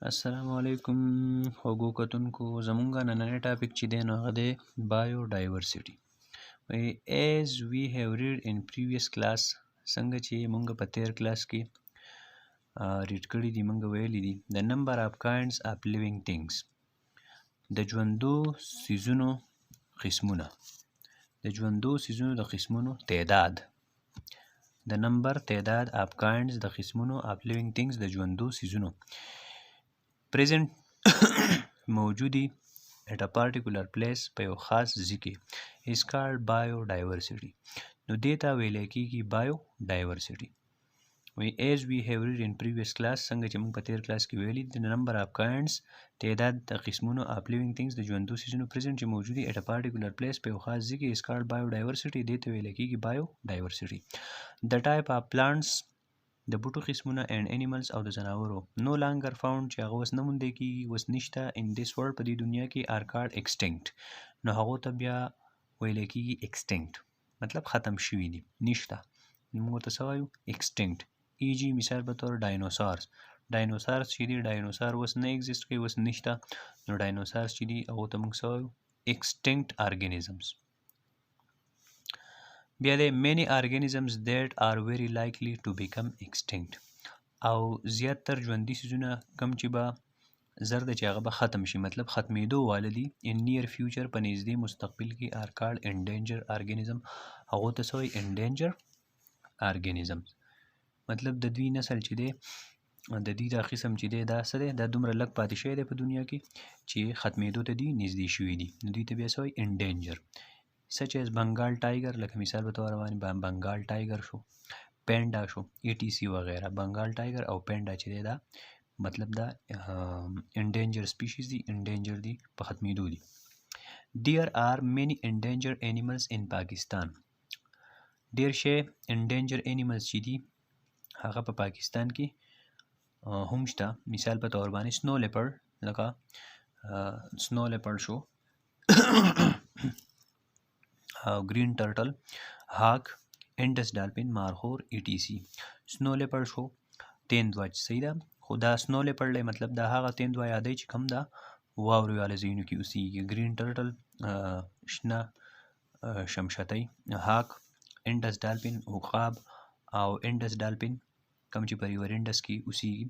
السلام علیکم خوږو کتونکو. زمونږ نننی ټاپک چې دی نو هغه دی بایوډایورسټي. as we have read in previous class، څنګه چې مونږ په تیر کلاس کې ریډ کړي دي، مونږ ویلي دي the number of kinds of living things، د ژوندو څیزونو قسمونه، د ژوندو څیزونو د قسمونو تعداد، د نمبر تعداد of kinds د قسمونو of living things د ژوندو څیزونو present موجودی at a particular place په یو خاص ځای کې is called biodiversity. نو دې ته ویل کېږي biodiversity. as we have read in previous class، څنګه چې موږ په تیر کلاس کې ویلي the number of kinds تعداد د قسمونو of living things د ژوندو څیزونو present چې موجودی at a particular place په یو خاص ځای کې is called biodiversity. دې ته ویل کېږي biodiversity. the type of plants، د بوټو قسمونه and animals او د ځناورو no longer found چې هغه اوس نه موندل کېږي، اوس نشته in this world په دې دنیا کې are called extinct. نو هغو ته بیا ویل کېږي extinct، مطلب ختم شوي دي، نشته. موږ ورته څه وایو؟ extinct. ایجي مثال په طور ډاینوسارز چې دي، ډاینوسار اوس نه ایگزیسټ کوي، اوس نشته. نو ډاینوسارز چې دي هغو ته موږ څه وایو؟ extinct organisms. بیا د many organisms that are very likely to become extinct، او زیاتر ژوندي څیزونه کم چې به زر د چې هغه به ختم شي، مطلب ختمېدو واله دي in near future په نږدې مستقبل کې are called endangered organism. هغو ته څه وایي؟ endangered organisms. مطلب د دوی نسل چې دی، د دوی دا قسم چې دی دا څه دی، دا دومره لږ پاتې شوی دی په دنیا کې چې ختمېدو ته دوی نږدې شوي دي. نو دوی ته بیا څه وایي؟ endangered. such as بنګال ټایګر، لکه مثال په توګه باندې بنګال ټایګر شو، پینډا شو، ETC وغیرہ. بنګال ټایګر او پینډا چې دی دا مطلب دا انډینجر سپیشیز دي، انډینجر دي، په ختمېدو دي. there are many endangered animals in Pakistan. ډیر شی انډینجر انیملز چې دي هغه په پاکستان کې هم شته. مثال په تور باندې سنو لیپرډ، لکه سنو لیپرډ شو گرین ټرټل، هاک، انډس ډالفین، مارخور، ETC. سنو لیپرډ شو تیندوا چې صحیح ده، خو دا سنو لیپرډ مطلب دا هغه تیندوا یادوي چې کم دا واورې والا ځایونو کې اوسېږي. گرین ټرټل شنه شمشتۍ، هاک، انډس ډالفین عقاب او انډس ډالفین کم چې په ریور انډس کې اوسېږي.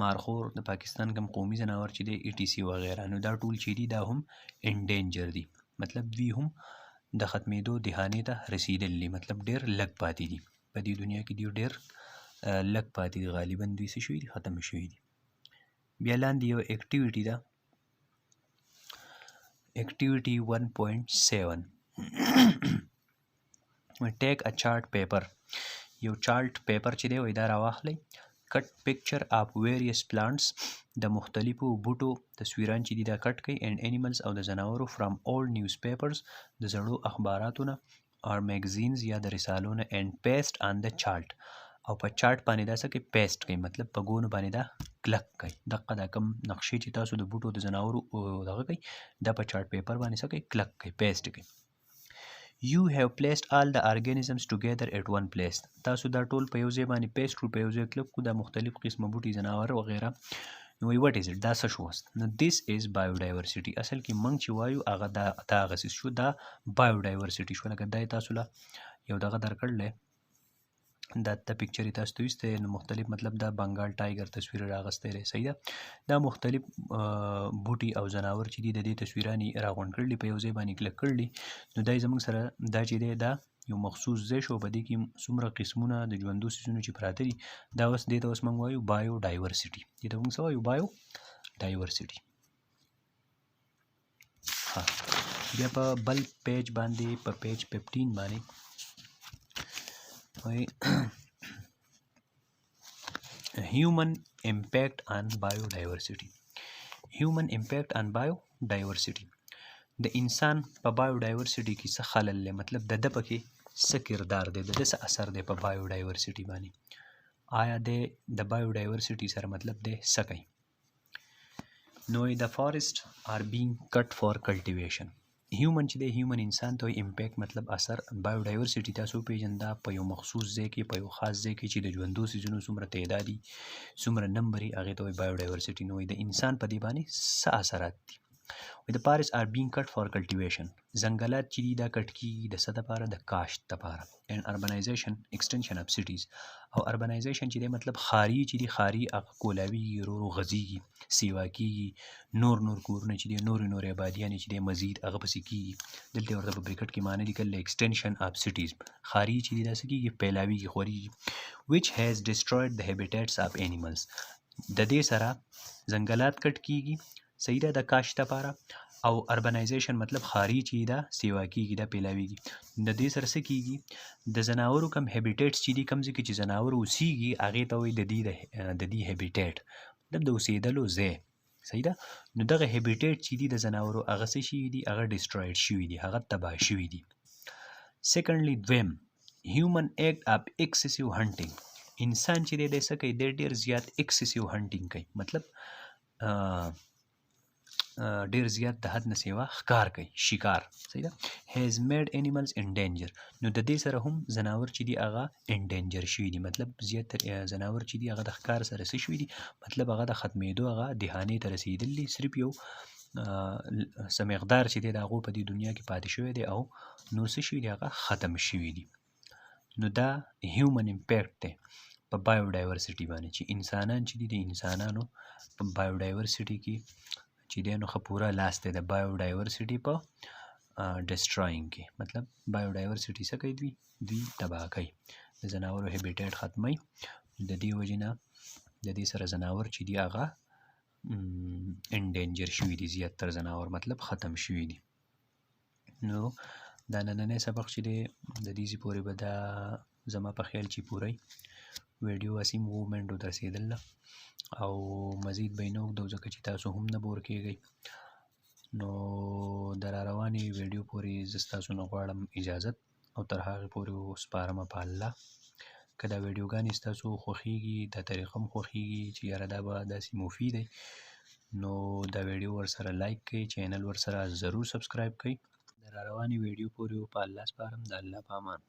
مارخور د پاکستان کم قومي ځناور چې دی، ETC وغیرہ. نو دا ټول چې دي دا هم انډینجر دي، مطلب دوی هم د ختمېدو دهانې ته رسېدلي، مطلب ډېر لږ پاتې دي په دې دنیا کې، دوی ډېر لږ پاتې دي، غالبا دوی څه شوي دي؟ ختم شوي دي. بیا لاندې یو اکټیویټي ده، اکټیویټي 1.7 ټیک ا چارټ پیپر. یو چارټ پیپر چې دی وایي دا راواخلئ، کټ پکچر اف ویریس پلانټس، د مختلفو بوټو تصویران چې دي دا کټ کړئ، اینډ انیملز او د ځناورو فرام اولډ نیوز پیپرز، د زړو اخباراتو نه، اور میګزینز یا د رسالو نه، اینډ پیسټ آن د چارټ، او په چارټ باندې دا څه کوي؟ پیسټ کوي، مطلب په ګونو باندې دا کلک کوي. دغه دا کم نقشې چې تاسو د بوټو د ځناورو دغه کوي دا په چارټ پیپر باندې څه کوي؟ کلک کوي، پیسټ کوي. You have placed all the organisms together at one place. تاسو دا ټول په یو ځای باندې پیسټ کړو، په یو ځای کلک کړو، دا مختلف قسمه بوټي، ځناور وغیره. نو وایي what is it؟ دا څه شو؟ نو this is biodiversity. اصل کې موږ چې وایو هغه دا هغه څه شو، دا biodiversity شو. لکه دا تاسو له یو دغه درکړلی، دا ته پکچر یې تاسو ته ویستی، نو مختلف مطلب دا بنګال ټایګر تصویر راغستی دی، صحیح ده. دا مختلف بوټي او ځناور چې دي د دې تصویران یې راغونډ کړلي، په یو ځای باندې کلک کړلي. نو دا یې زموږ سره دا چې دی دا یو مخصوص ځای شو، په دې کې څومره قسمونه د ژوندو څیزونو چې پراته دي دا اوس دې ته اوس موږ وایو بایوډایورسټي. دې ته موږ څه وایو؟ بایوډایورسټي. ها بیا په بل پیج باندې، په پیج 15 باندې human impact on biodiversity. human impact on biodiversity، د انسان په بایوډایورسټي کې څه خلل دی، مطلب د ده پکې څه کردار دی، د ده څه اثر دی په بایوډایورسټي باندې، آیا د بایوډایورسټي سره مطلب دی څه کوي؟ نو د فارسټ آر بینګ کټ فار کلټیویشن. هیومن چې دی هیومن انسان ته امپیکټ مطلب اثر. بایوډایورسټي تاسو پیژندا په یو مخصوص ځای کې په یو خاص ځای کې چې د ژوندو سیزونو څومره تعدادي څومره نمبر یې هغې ته وایي بایوډایورسټي. نو د انسان په دې باندې څه اثرات دي؟ The forests are being cut for cultivation. ځنګلات چې دي دا کټ کېږي د څه دپاره؟ د کاشت دپاره. and urbanization extension of cities. او urbanization چې دی مطلب ښاري چې دي ښاري هغه کولاویږي ورو ورو غځېږي سیوا کېږي نور کورونه چې دي نورې آبادیانې چې دی مزید هغه پسې کېږي. دلته ورته په بریکټ کې معنی لیکل extension of cities. ښاري چې دي دا څه کېږي؟ پیلاویږي خورېږي. which has destroyed the habitats of animals. د دې سره ځنګلات کټ کېږي صحیح ده د کاشت دپاره. او اربنایزیشن مطلب ښاري چې دا سیوا کېږي دا پیلاویږي. د دې سره څه کېږي؟ د ځناورو کم هیبیټیټس چې دي کوم ځای کې چې ځناور اوسېږي هغې ته وایي د دې هیبیټیټ مطلب د اوسېدلو ځای. صحیح ده. نو دغه هیبیټیټ چې دي د ځناورو هغه څه شوي دي؟ هغه ډسټروید شوي دي هغه تباه شوي دي. سیکنډلی دویم هیومن ایکټ اپ ایکسیسیو هنټینګ. انسان چې دی څه کوي؟ دی ډېر زیات ایکسیسیو هنټینګ کوي مطلب ډیر زیات د حد نه سیوا ښکار کوي شکار. صحیح ده. هیز میډ انیملز ان ډینجر. نو د دې سره هم ځناور چې دي هغه ان ډینجر شوي دي مطلب زیات ځناور چې دي هغه د ښکار سره څه شوي دي مطلب هغه د ختمېدو هغه دهانې ته رسېدلي. صرف یو څه مقدار چې دی د هغو په دې دنیا کې پاتې شوی دی او نور څه شوي دي هغه ختم شوي دي. نو دا هیومن امپیکټ دی په بایوډایورسټي باندې چې انسانان چې دي د انسانانو په بایوډایورسټي کې چې دی نو ښه پوره لاس دی د بایوډایورسټي په ډسټرایینګ کې. مطلب بایوډایورسټي څه کوي؟ دوی تباه کوي د ځناورو هیبیټیټ ختموي. د دې وجې نه د دې سره ځناور چې دي هغه انډینجر شوي دي زیاتره ځناور مطلب ختم شوي دي. نو دا نننی سبق چې دی د دې پورې به دا زما په خیال چې پوره ویډیو اسیم 2 منټو ته رسېدله او مزید به یې نه اوږدو ځکه چې تاسو هم نه بور کېږئ. نو د را روانې ویډیو پورې زه ستاسو نه غواړم اجازت او تر هغې پورې وسپارمه په الله. که دا ویډیوګانې ستاسو خوښېږي دا طریقه هم خوښېږي چې یاره دا به داسې مفید دی نو دا ویډیو ورسره لایک کړئ چینل ورسره ضرور سبسکرایب کړئ. د را روانې ویډیو پورې په الله سپارم. د الله په امان.